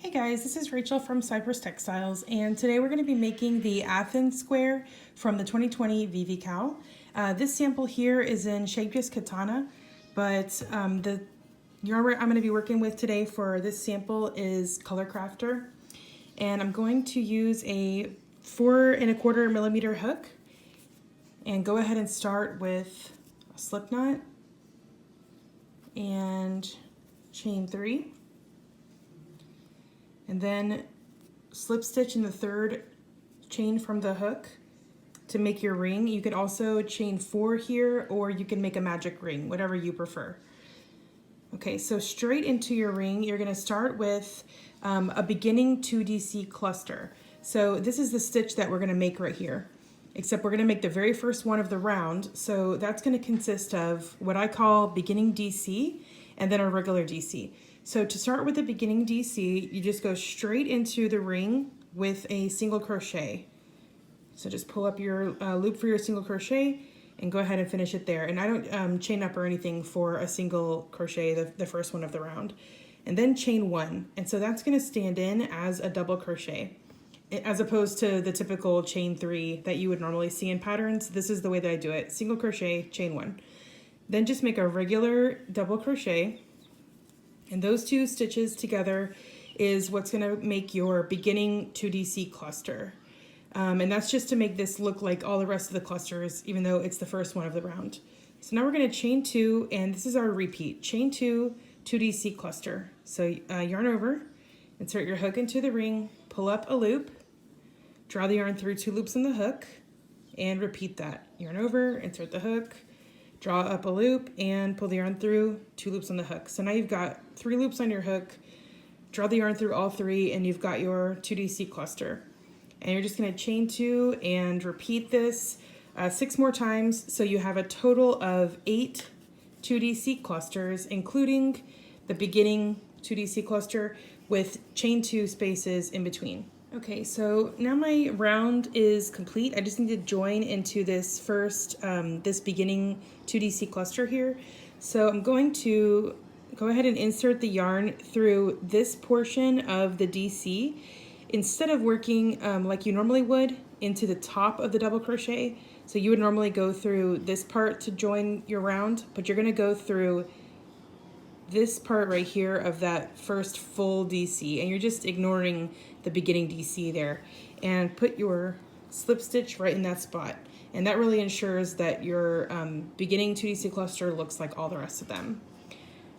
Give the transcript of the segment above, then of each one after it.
Hey guys, this is Rachel from Cypress Textiles, and today we're going to be making the Athens Square from the 2020 VVCAL. This sample here is in Shapeless Katana, but the yarn I'm going to be working with today for this sample is Color Crafter, and I'm going to use a 4 1/4 millimeter hook, and go ahead and start with a slip knot and chain 3. And then slip stitch in the 3rd chain from the hook to make your ring. You could also chain 4 here, or you can make a magic ring, whatever you prefer. Okay, so straight into your ring, you're gonna start with a beginning 2DC cluster. So this is the stitch that we're gonna make right here, except we're gonna make the very first one of the round. So that's gonna consist of what I call beginning DC and then a regular DC. So to start with the beginning DC, you just go straight into the ring with a single crochet. So just pull up your loop for your single crochet and go ahead and finish it there. And I don't chain up or anything for a single crochet, the first one of the round. And then chain 1. And so that's gonna stand in as a double crochet, as opposed to the typical chain 3 that you would normally see in patterns. This is the way that I do it: single crochet, chain 1. Then just make a regular double crochet. And those 2 stitches together is what's going to make your beginning 2DC cluster. And that's just to make this look like all the rest of the clusters, even though it's the first one of the round. So now we're going to chain 2, and this is our repeat. Chain 2, 2DC cluster. So yarn over, insert your hook into the ring, pull up a loop, draw the yarn through 2 loops in the hook, and repeat that. Yarn over, insert the hook, draw up a loop, and pull the yarn through 2 loops on the hook. So now you've got 3 loops on your hook, draw the yarn through all 3, and you've got your 2DC cluster. And you're just going to chain 2 and repeat this 6 more times, so you have a total of 8 2DC clusters, including the beginning 2DC cluster with chain 2 spaces in between. Okay, so now my round is complete. I just need to join into this first, this beginning 2DC cluster here. So I'm going to go ahead and insert the yarn through this portion of the DC. Instead of working like you normally would into the top of the double crochet, so you would normally go through this part to join your round, but you're gonna go through this part right here of that first full DC, and you're just ignoring the beginning DC there, and put your slip stitch right in that spot. And that really ensures that your beginning 2DC cluster looks like all the rest of them.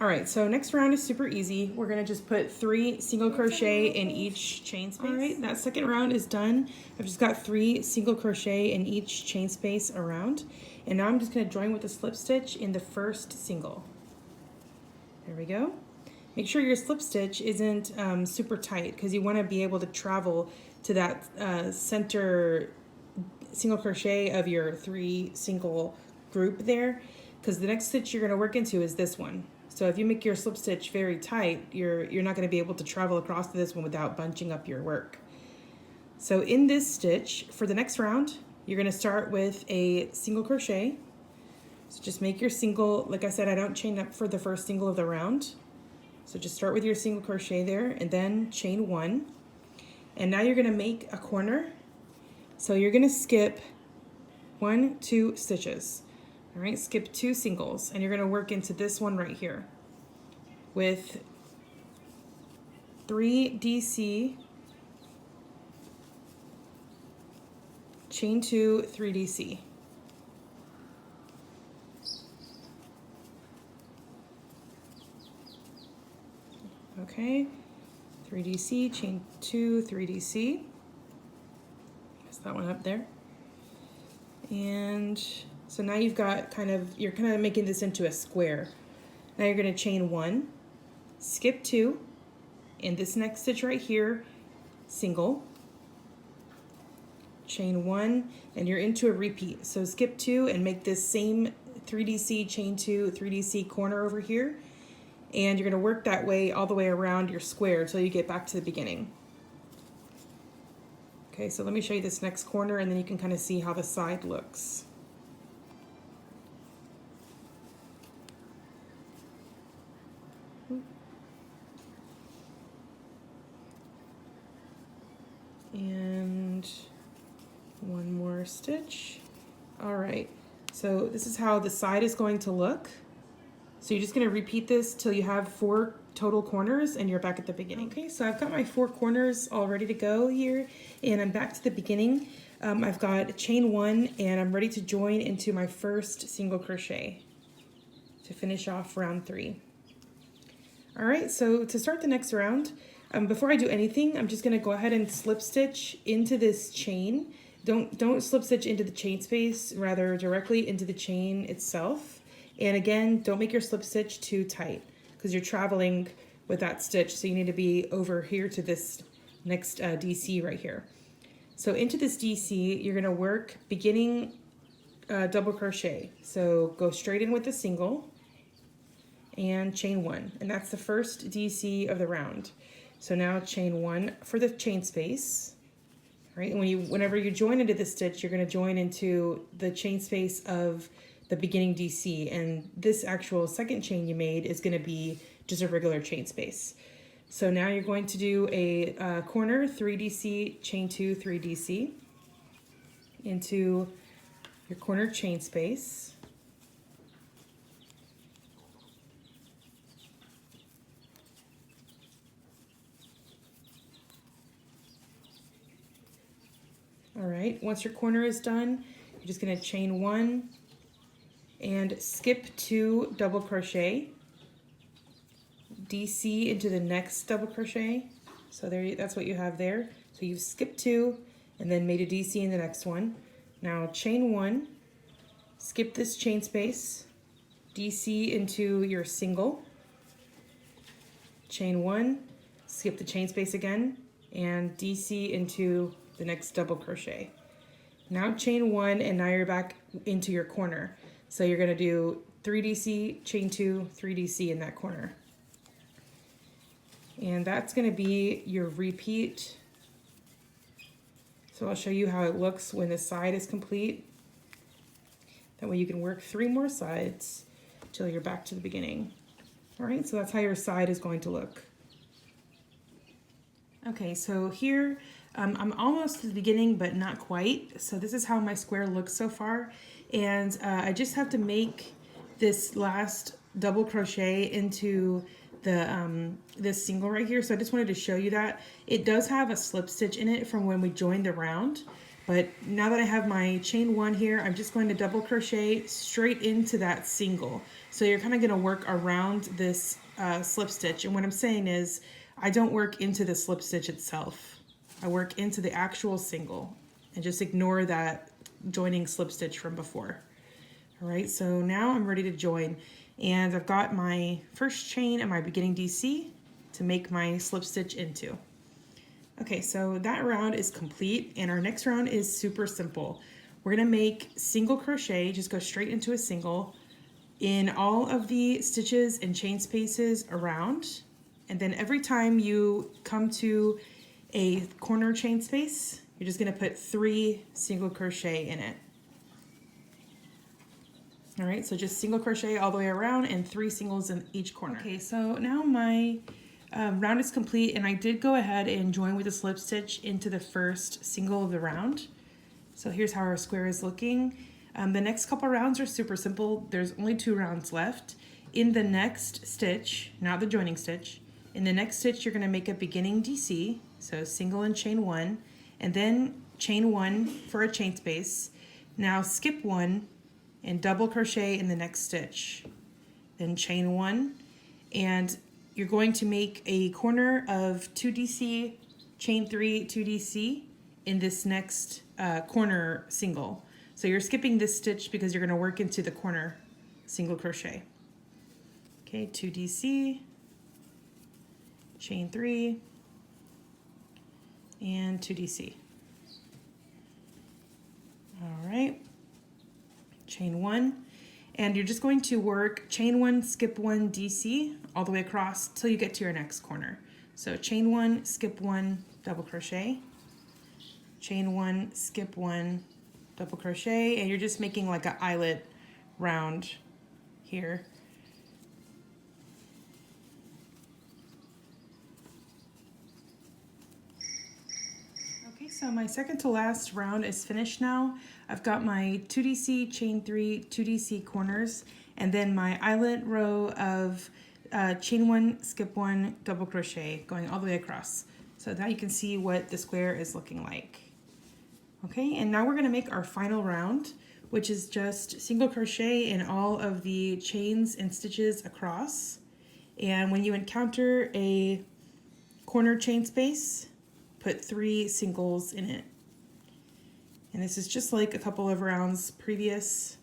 All right, so next round is super easy. We're gonna just put 3 single crochet in each chain space. All right, that second round is done. I've just got 3 single crochet in each chain space around. And now I'm just gonna join with a slip stitch in the first single. There we go. Make sure your slip stitch isn't super tight, because you want to be able to travel to that center single crochet of your 3 single group there, because the next stitch you're going to work into is this one. So if you make your slip stitch very tight, you're not going to be able to travel across to this one without bunching up your work. So in this stitch, for the next round, you're going to start with a single crochet. So just make your single. Like I said, I don't chain up for the first single of the round. So just start with your single crochet there, and then chain 1. And now you're gonna make a corner. So you're gonna skip 1, 2 stitches. All right, skip 2 singles, and you're gonna work into this one right here with 3 DC, chain 2, 3 DC. Okay, 3 DC, chain 2, 3 DC. That's that one up there. And so now you've got you're kind of making this into a square. Now you're going to chain 1, skip 2, in this next stitch right here, single, chain 1, and you're into a repeat. So skip 2 and make this same 3 DC, chain 2, 3 DC corner over here. And you're going to work that way all the way around your square until you get back to the beginning. Okay, so let me show you this next corner, and then you can kind of see how the side looks. And one more stitch. All right, so this is how the side is going to look. So you're just going to repeat this till you have 4 total corners and you're back at the beginning. Okay, so I've got my 4 corners all ready to go here, and I'm back to the beginning. I've got chain 1 and I'm ready to join into my first single crochet to finish off round 3. All right, so to start the next round, before I do anything, I'm just going to go ahead and slip stitch into this chain. Don't slip stitch into the chain space, rather directly into the chain itself. And again, don't make your slip stitch too tight because you're traveling with that stitch, so you need to be over here to this next DC right here. So into this DC, you're going to work beginning double crochet. So go straight in with a single and chain 1, and that's the first DC of the round. So now chain 1 for the chain space. Right, and whenever you join into the stitch, you're going to join into the chain space of the beginning DC, and this actual second chain you made is going to be just a regular chain space. So now you're going to do a corner 3DC, chain 2, 3DC into your corner chain space. All right, once your corner is done, you're just going to chain 1 and skip 2 double crochet, DC into the next double crochet. So there, that's what you have there. So you've skipped 2 and then made a DC in the next one. Now chain 1, skip this chain space, DC into your single, chain 1, skip the chain space again, and DC into the next double crochet. Now chain 1, and now you're back into your corner. So you're going to do 3DC, chain 2, 3DC in that corner. And that's going to be your repeat. So I'll show you how it looks when the side is complete. That way you can work 3 more sides till you're back to the beginning. All right, so that's how your side is going to look. Okay, so here I'm almost to the beginning, but not quite. So this is how my square looks so far. And I just have to make this last double crochet into the this single right here. So I just wanted to show you that. It does have a slip stitch in it from when we joined the round. But now that I have my chain 1 here, I'm just going to double crochet straight into that single. So you're kind of going to work around this slip stitch. And what I'm saying is, I don't work into the slip stitch itself. I work into the actual single and just ignore that joining slip stitch from before. All right, so now I'm ready to join, and I've got my first chain and my beginning DC to make my slip stitch into. Okay, so that round is complete, and our next round is super simple. We're gonna make single crochet, just go straight into a single in all of the stitches and chain spaces around. And then every time you come to a corner chain space, you're just gonna put 3 single crochet in it. All right, so just single crochet all the way around and 3 singles in each corner. Okay, so now my round is complete, and I did go ahead and join with a slip stitch into the first single of the round. So here's how our square is looking. The next couple rounds are super simple. There's only 2 rounds left. In the next stitch, not the joining stitch, in the next stitch you're going to make a beginning DC, so single and chain 1, and then chain 1 for a chain space. Now skip 1 and double crochet in the next stitch, then chain 1, and you're going to make a corner of 2 DC, chain 3, 2 DC in this next corner single. So you're skipping this stitch because you're going to work into the corner single crochet. Okay, 2 DC, chain 3, and 2 DC. All right, chain 1, and you're just going to work chain 1, skip 1, DC all the way across till you get to your next corner. So chain 1, skip 1, double crochet, chain 1, skip 1, double crochet, and you're just making like an eyelet round here. So my second to last round is finished now. I've got my 2DC chain 3 2DC corners, and then my eyelet row of chain 1 skip 1 double crochet going all the way across. So now you can see what the square is looking like. Okay, and now we're going to make our final round, which is just single crochet in all of the chains and stitches across. And when you encounter a corner chain space, put 3 singles in it. And this is just like a couple of rounds previous.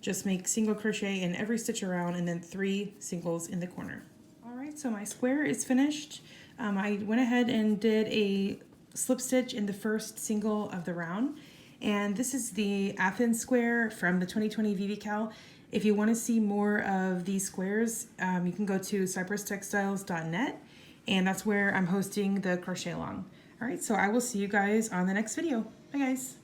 Just make single crochet in every stitch around and then 3 singles in the corner. All right, so my square is finished. I went ahead and did a slip stitch in the first single of the round. And this is the Athens Square from the 2020 VVCAL. If you want to see more of these squares, you can go to cypresstextiles.net, and that's where I'm hosting the crochet along. All right, so I will see you guys on the next video. Bye guys.